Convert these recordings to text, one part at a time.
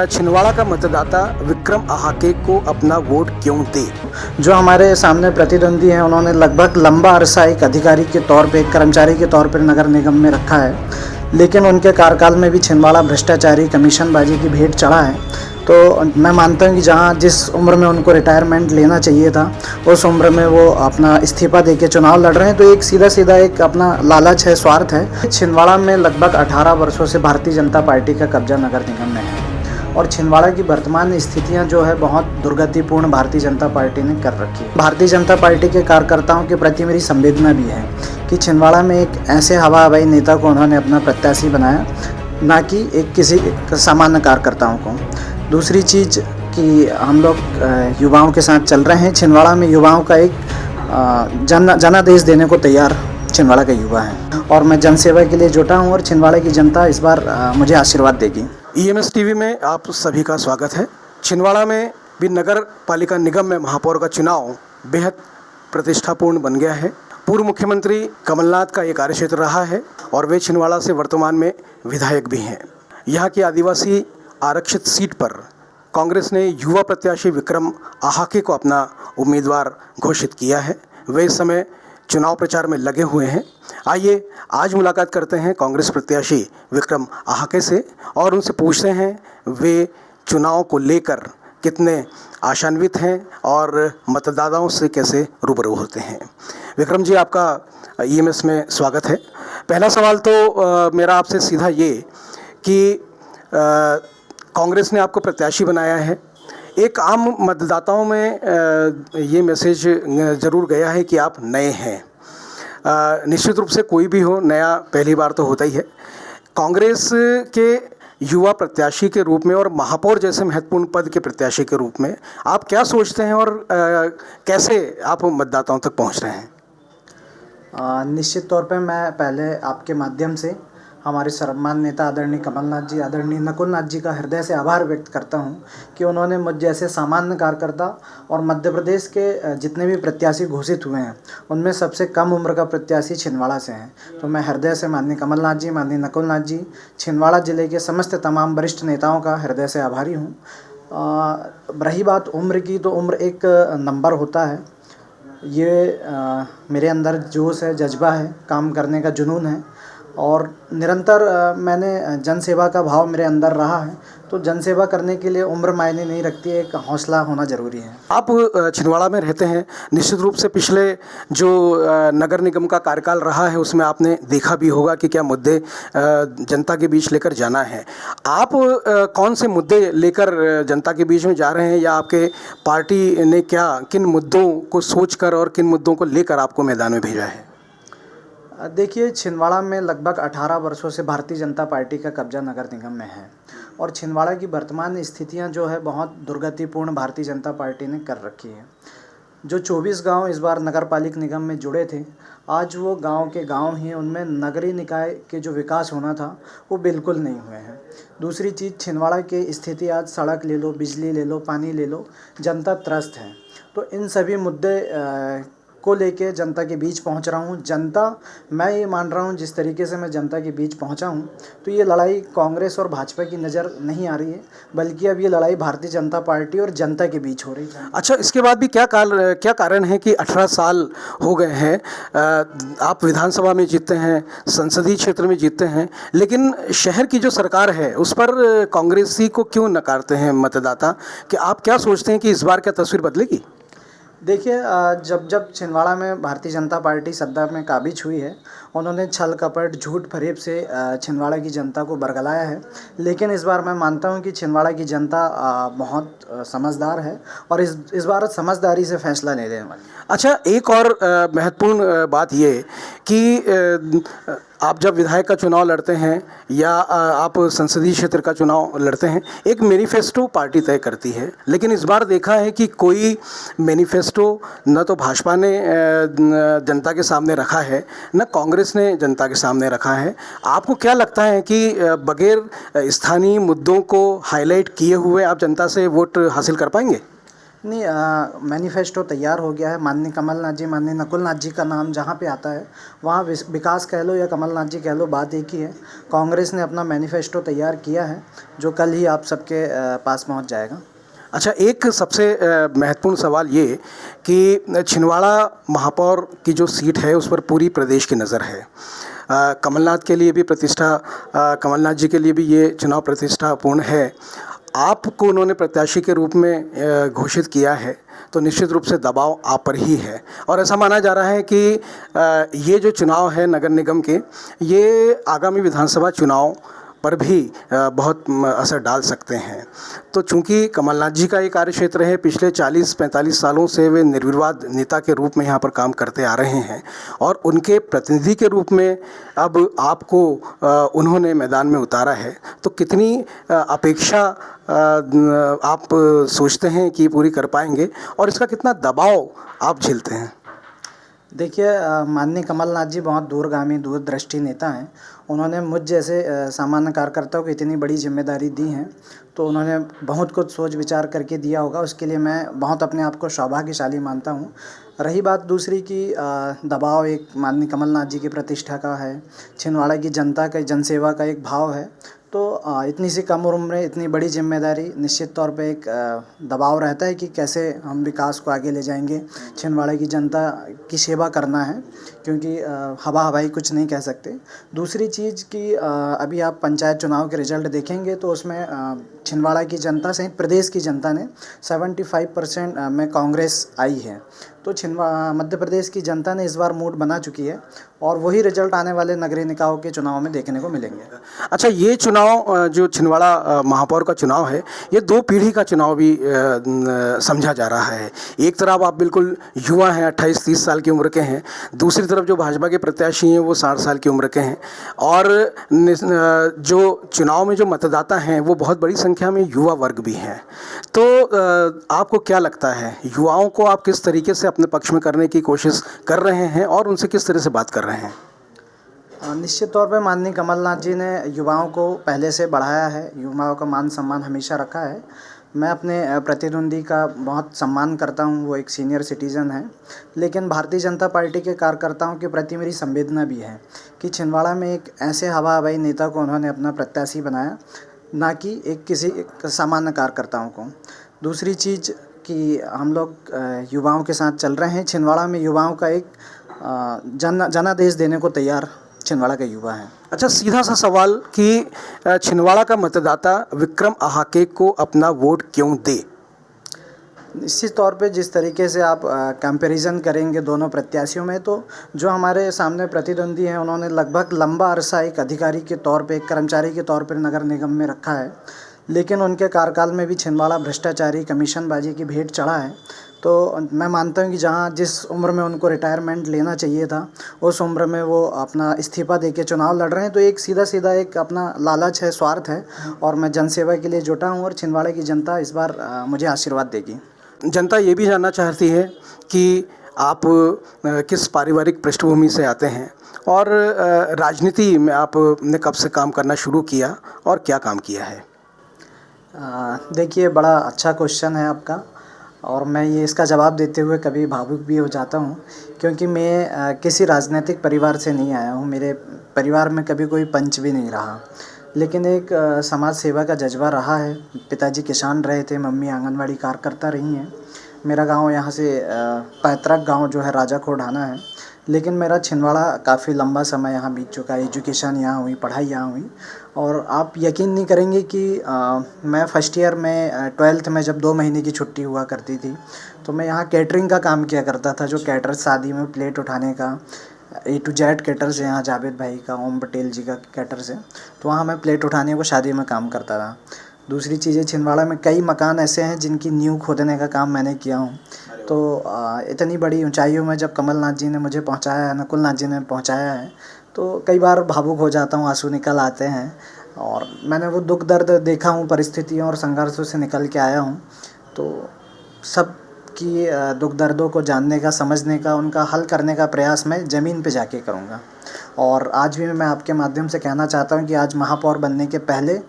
छिंदवाड़ा का मतदाता विक्रम आहाके को अपना वोट क्यों दे? जो हमारे सामने प्रतिद्वंदी हैं उन्होंने लगभग लंबा अरसा एक अधिकारी के तौर पे, एक कर्मचारी के तौर पर नगर निगम में रखा है, लेकिन उनके कार्यकाल में भी छिंदवाड़ा भ्रष्टाचारी कमीशनबाजी की भेंट चढ़ा है। तो मैं मानता हूँ कि जहाँ जिस उम्र में उनको रिटायरमेंट लेना चाहिए था, उस उम्र में वो अपना इस्तीफा देके चुनाव लड़ रहे हैं। तो एक सीधा एक अपना लालच है, स्वार्थ है। छिंदवाड़ा में लगभग 18 वर्षों से भारतीय जनता पार्टी का कब्जा नगर निगम में है और छिंदवाड़ा की वर्तमान स्थितियां जो है बहुत दुर्गतिपूर्ण भारतीय जनता पार्टी ने कर रखी है। भारतीय जनता पार्टी के कार्यकर्ताओं के प्रति मेरी संवेदना भी है कि छिंदवाड़ा में एक ऐसे हवाई नेता को उन्होंने अपना प्रत्याशी बनाया, ना कि एक किसी सामान्य कार्यकर्ताओं को। दूसरी चीज़ कि हम लोग युवाओं के साथ चल रहे हैं। छिंदवाड़ा में युवाओं का एक जनादेश देने को तैयार छिंदवाड़ा का युवा है और मैं जनसेवा के लिए जुटा हूँ और छिंदवाड़ा की जनता इस बार मुझे आशीर्वाद देगी। EMS टीवी में आप सभी का स्वागत है। छिंदवाड़ा में भी नगर पालिका निगम में महापौर का चुनाव बेहद प्रतिष्ठापूर्ण बन गया है। पूर्व मुख्यमंत्री कमलनाथ का ये कार्यक्षेत्र रहा है और वे छिंदवाड़ा से वर्तमान में विधायक भी हैं। यहाँ की आदिवासी आरक्षित सीट पर कांग्रेस ने युवा प्रत्याशी विक्रम आहाके को अपना उम्मीदवार घोषित किया है। वे इस समय चुनाव प्रचार में लगे हुए हैं। आइए आज मुलाकात करते हैं कांग्रेस प्रत्याशी विक्रम आहाके से और उनसे पूछते हैं वे चुनाव को लेकर कितने आशान्वित हैं और मतदाताओं से कैसे रूबरू होते हैं। विक्रम जी, आपका EMS में स्वागत है। पहला सवाल तो मेरा आपसे सीधा ये कि कांग्रेस ने आपको प्रत्याशी बनाया है। एक आम मतदाताओं में ये मैसेज ज़रूर गया है कि आप नए हैं। निश्चित रूप से कोई भी हो, नया पहली बार तो होता ही है। कांग्रेस के युवा प्रत्याशी के रूप में और महापौर जैसे महत्वपूर्ण पद के प्रत्याशी के रूप में आप क्या सोचते हैं और कैसे आप मतदाताओं तक पहुंच रहे हैं? निश्चित तौर पे मैं पहले आपके माध्यम से हमारे सर्वमान्य नेता आदरणीय कमलनाथ जी, आदरणीय नकुलनाथ जी का हृदय से आभार व्यक्त करता हूं कि उन्होंने मुझ जैसे सामान्य कार्यकर्ता और मध्य प्रदेश के जितने भी प्रत्याशी घोषित हुए हैं उनमें सबसे कम उम्र का प्रत्याशी छिंदवाड़ा से हैं। तो मैं हृदय से माननीय कमलनाथ जी, माननीय नकुलनाथ जी, छिंदवाड़ा जिले के समस्त तमाम वरिष्ठ नेताओं का हृदय से आभारी हूँ। रही बात उम्र की, तो उम्र एक नंबर होता है। ये मेरे अंदर जोश है, जज्बा है, काम करने का जुनून है और निरंतर मैंने जनसेवा का भाव मेरे अंदर रहा है। तो जनसेवा करने के लिए उम्र मायने नहीं रखती है, एक हौसला होना ज़रूरी है। आप छिंदवाड़ा में रहते हैं, निश्चित रूप से पिछले जो नगर निगम का कार्यकाल रहा है उसमें आपने देखा भी होगा कि क्या मुद्दे जनता के बीच लेकर जाना है। आप कौन से मुद्दे लेकर जनता के बीच में जा रहे हैं या आपके पार्टी ने किन मुद्दों को सोचकर और किन मुद्दों को लेकर आपको मैदान में भेजा है? देखिए, छिंदवाड़ा में लगभग 18 वर्षों से भारतीय जनता पार्टी का कब्जा नगर निगम में है और छिंदवाड़ा की वर्तमान स्थितियां जो है बहुत दुर्गतिपूर्ण भारतीय जनता पार्टी ने कर रखी है। जो 24 गांव इस बार नगर पालिक निगम में जुड़े थे, आज वो गांव के गांव ही, उनमें नगरीय निकाय के जो विकास होना था वो बिल्कुल नहीं हुए हैं। दूसरी चीज़, छिंदवाड़ा की स्थिति आज सड़क ले लो, बिजली ले लो, पानी ले लो, जनता त्रस्त है। तो इन सभी मुद्दे को लेके जनता के बीच पहुंच रहा हूं। जनता, मैं ये मान रहा हूं जिस तरीके से मैं जनता के बीच पहुंचा हूं, तो ये लड़ाई कांग्रेस और भाजपा की नज़र नहीं आ रही है, बल्कि अब ये लड़ाई भारतीय जनता पार्टी और जनता के बीच हो रही है। अच्छा, इसके बाद भी क्या कारण है कि 18 साल हो गए हैं, आप विधानसभा में जीतते हैं, संसदीय क्षेत्र में जीतते हैं, लेकिन शहर की जो सरकार है उस पर कांग्रेसी को क्यों नकारते हैं मतदाता? कि आप क्या सोचते हैं कि इस बार क्या तस्वीर बदलेगी? देखिए, जब छिंदवाड़ा में भारतीय जनता पार्टी सत्ता में काबिज हुई है, उन्होंने छल कपट, झूठ फरेब से छिंदवाड़ा की जनता को बरगलाया है। लेकिन इस बार मैं मानता हूं कि छिंदवाड़ा की जनता बहुत समझदार है और इस बार समझदारी से फैसला ले लेने वाली है। अच्छा, एक और महत्वपूर्ण बात ये कि आप जब विधायक का चुनाव लड़ते हैं या आप संसदीय क्षेत्र का चुनाव लड़ते हैं, एक मैनिफेस्टो पार्टी तय करती है, लेकिन इस बार देखा है कि कोई मैनिफेस्टो न तो भाजपा ने जनता के सामने रखा है, न कांग्रेस ने जनता के सामने रखा है। आपको क्या लगता है कि बगैर स्थानीय मुद्दों को हाईलाइट किए हुए आप जनता से वोट हासिल कर पाएंगे? नहीं, मैनिफेस्टो तैयार हो गया है। माननीय कमलनाथ जी, माननीय नकुलनाथ जी का नाम जहाँ पे आता है वहाँ विकास कह लो या कमलनाथ जी कह लो, बात एक ही है। कांग्रेस ने अपना मैनिफेस्टो तैयार किया है जो कल ही आप सबके पास पहुँच जाएगा। अच्छा, एक सबसे महत्वपूर्ण सवाल ये कि छिंदवाड़ा महापौर की जो सीट है उस पर पूरी प्रदेश की नज़र है। कमलनाथ के लिए भी कमलनाथ जी के लिए भी ये चुनाव प्रतिष्ठापूर्ण है। आपको उन्होंने प्रत्याशी के रूप में घोषित किया है, तो निश्चित रूप से दबाव आप पर ही है। और ऐसा माना जा रहा है कि ये जो चुनाव है नगर निगम के, ये आगामी विधानसभा चुनाव पर भी बहुत असर डाल सकते हैं। तो चूंकि कमलनाथ जी का ये कार्यक्षेत्र है, पिछले 40-45 सालों से वे निर्विवाद नेता के रूप में यहाँ पर काम करते आ रहे हैं और उनके प्रतिनिधि के रूप में अब आपको उन्होंने मैदान में उतारा है, तो कितनी अपेक्षा आप सोचते हैं कि पूरी कर पाएंगे और इसका कितना दबाव आप झेलते हैं? देखिए, माननीय कमलनाथ जी बहुत दूरगामी दूरदृष्टि नेता हैं। उन्होंने मुझ जैसे सामान्य कार्यकर्ताओं को इतनी बड़ी जिम्मेदारी दी है, तो उन्होंने बहुत कुछ सोच विचार करके दिया होगा। उसके लिए मैं बहुत अपने आप को सौभाग्यशाली मानता हूँ। रही बात दूसरी कि दबाव एक माननीय कमलनाथ जी की प्रतिष्ठा का है, छिंदवाड़ा की जनता का जनसेवा का एक भाव है। तो इतनी सी कम उम्र में इतनी बड़ी जिम्मेदारी, निश्चित तौर पे एक दबाव रहता है कि कैसे हम विकास को आगे ले जाएंगे। छिंदवाड़ा की जनता की सेवा करना है, क्योंकि हवा हवाई कुछ नहीं कह सकते। दूसरी चीज़ कि अभी आप पंचायत चुनाव के रिज़ल्ट देखेंगे तो उसमें छिंदवाड़ा की जनता सहित प्रदेश की जनता ने 75% में कांग्रेस आई है। तो मध्य प्रदेश की जनता ने इस बार मूड बना चुकी है और वही रिजल्ट आने वाले नगरीय निकायों के चुनाव में देखने को मिलेंगे। अच्छा, ये चुनाव जो छिंदवाड़ा महापौर का चुनाव है, ये 2 पीढ़ी का चुनाव भी समझा जा रहा है। एक तरफ आप बिल्कुल युवा हैं, 28-30 साल की उम्र के हैं, दूसरी तरफ जो भाजपा के प्रत्याशी हैं वो 60 साल की उम्र के हैं और जो चुनाव में जो मतदाता हैं वो बहुत बड़ी संख्या में युवा वर्ग भी हैं। तो आपको क्या लगता है, युवाओं को आप किस तरीके से अपने पक्ष में करने की कोशिश कर रहे हैं और उनसे किस तरह से बात कर रहे हैं? निश्चित तौर पे माननीय कमलनाथ जी ने युवाओं को पहले से बढ़ाया है, युवाओं का मान सम्मान हमेशा रखा है। मैं अपने प्रतिद्वंदी का बहुत सम्मान करता हूं, वो एक सीनियर सिटीज़न है, लेकिन भारतीय जनता पार्टी के कार्यकर्ताओं के प्रति मेरी संवेदना भी है कि छिंदवाड़ा में एक ऐसे हवा हवाई नेता को उन्होंने अपना प्रत्याशी बनाया, ना कि एक सामान्य कार्यकर्ताओं को। दूसरी चीज़ कि हम लोग युवाओं के साथ चल रहे हैं। छिंदवाड़ा में युवाओं का एक जनादेश देने को तैयार छिंदवाड़ा का युवा है। अच्छा, सीधा सा सवाल कि छिंदवाड़ा का मतदाता विक्रम आहाके को अपना वोट क्यों दे? निश्चित तौर पे जिस तरीके से आप कंपैरिजन करेंगे दोनों प्रत्याशियों में, तो जो हमारे सामने प्रतिद्वंदी हैं उन्होंने लगभग लंबा अरसा एक अधिकारी के तौर पे, एक कर्मचारी के तौर पर नगर निगम में रखा है, लेकिन उनके कार्यकाल में भी छिंदवाड़ा भ्रष्टाचारी कमीशनबाजी की भेंट चढ़ा है। तो मैं मानता हूँ कि जहाँ जिस उम्र में उनको रिटायरमेंट लेना चाहिए था, उस उम्र में वो अपना इस्तीफ़ा देके चुनाव लड़ रहे हैं। तो एक सीधा एक अपना लालच है, स्वार्थ है, और मैं जनसेवा के लिए जुटा हूँ और छिंदवाड़ा की जनता इस बार मुझे आशीर्वाद देगी। जनता ये भी जानना चाहती है कि आप किस पारिवारिक पृष्ठभूमि से आते हैं और राजनीति में आपने कब से काम करना शुरू किया और क्या काम किया है? देखिए, बड़ा अच्छा क्वेश्चन है आपका, और मैं ये इसका जवाब देते हुए कभी भावुक भी हो जाता हूँ, क्योंकि मैं किसी राजनीतिक परिवार से नहीं आया हूँ। मेरे परिवार में कभी कोई पंच भी नहीं रहा, लेकिन एक समाज सेवा का जज्बा रहा है। पिताजी किसान रहे थे, मम्मी आंगनवाड़ी कार्यकर्ता रही हैं। मेरा गांव यहाँ से पैतृक गांव जो है राजाखोर ढाना है, लेकिन मेरा छिंदवाड़ा काफ़ी लंबा समय यहाँ बीत चुका है। एजुकेशन यहाँ हुई, पढ़ाई यहाँ हुई, और आप यकीन नहीं करेंगे कि मैं फर्स्ट ईयर में 12th में जब 2 महीने की छुट्टी हुआ करती थी, तो मैं यहाँ कैटरिंग का काम किया करता था। जो कैटर शादी में प्लेट उठाने का, A to Z कैटर्स यहाँ जावेद भाई का, ओम पटेल जी का कैटर्स है, तो वहाँ मैं प्लेट उठाने को शादी में काम करता था। दूसरी चीज़ें, छिंदवाड़ा में कई मकान ऐसे हैं जिनकी नींव खोदने का काम मैंने किया हूँ। तो इतनी बड़ी ऊंचाइयों में जब कमलनाथ जी ने मुझे पहुँचाया है, नकुलनाथ जी ने पहुँचाया है, तो कई बार भावुक हो जाता हूँ, आंसू निकल आते हैं। और मैंने वो दुख दर्द देखा हूँ, परिस्थितियों और संघर्षों से निकल के आया हूँ। तो सब की दुख दर्दों को जानने का, समझने का, उनका हल करने का प्रयास मैं ज़मीन पे जाके करूँगा। और आज भी मैं आपके माध्यम से कहना चाहता हूँ कि आज महापौर बनने के पहले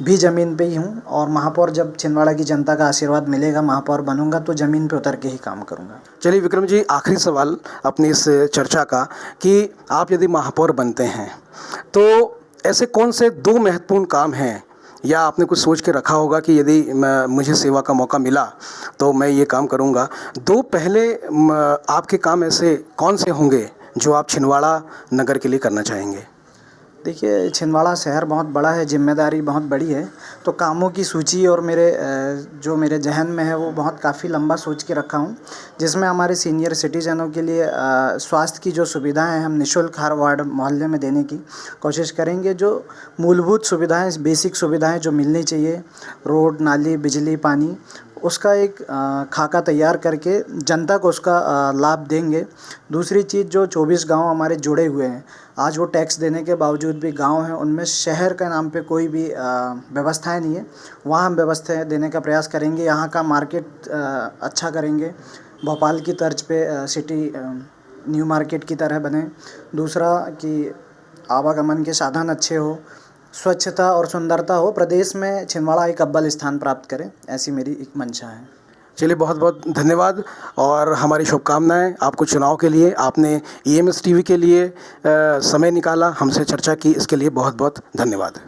भी ज़मीन पे ही हूँ और महापौर जब छिंदवाड़ा की जनता का आशीर्वाद मिलेगा, महापौर बनूंगा तो ज़मीन पे उतर के ही काम करूँगा। चलिए विक्रम जी, आखिरी सवाल अपनी इस चर्चा का कि आप यदि महापौर बनते हैं तो ऐसे कौन से 2 महत्वपूर्ण काम हैं, या आपने कुछ सोच के रखा होगा कि यदि मुझे सेवा का मौका मिला तो मैं ये काम करूँगा, 2 पहले आपके काम ऐसे कौन से होंगे जो आप छिंदवाड़ा नगर के लिए करना चाहेंगे? देखिए, छिंदवाड़ा शहर बहुत बड़ा है, जिम्मेदारी बहुत बड़ी है, तो कामों की सूची और जो मेरे ज़हन में है वो बहुत काफ़ी लंबा सोच के रखा हूँ, जिसमें हमारे सीनियर सिटीज़नों के लिए स्वास्थ्य की जो सुविधाएं हैं हम निःशुल्क हर वार्ड मोहल्ले में देने की कोशिश करेंगे। जो मूलभूत सुविधाएं, बेसिक सुविधाएं जो मिलनी चाहिए, रोड, नाली, बिजली, पानी, उसका एक खाका तैयार करके जनता को उसका लाभ देंगे। दूसरी चीज़, जो 24 गांव हमारे जुड़े हुए हैं, आज वो टैक्स देने के बावजूद भी गांव हैं, उनमें शहर के नाम पे कोई भी व्यवस्थाएं नहीं है, वहाँ हम व्यवस्थाएं देने का प्रयास करेंगे। यहाँ का मार्केट अच्छा करेंगे, भोपाल की तर्ज पे सिटी न्यू मार्केट की तरह बने। दूसरा कि आवागमन के साधन अच्छे हो, स्वच्छता और सुंदरता हो, प्रदेश में छिंदवाड़ा एक अव्वल स्थान प्राप्त करे, ऐसी मेरी एक मंशा है। चलिए, बहुत बहुत धन्यवाद और हमारी शुभकामनाएं आपको चुनाव के लिए। आपने EMS टीवी के लिए समय निकाला, हमसे चर्चा की, इसके लिए बहुत बहुत धन्यवाद।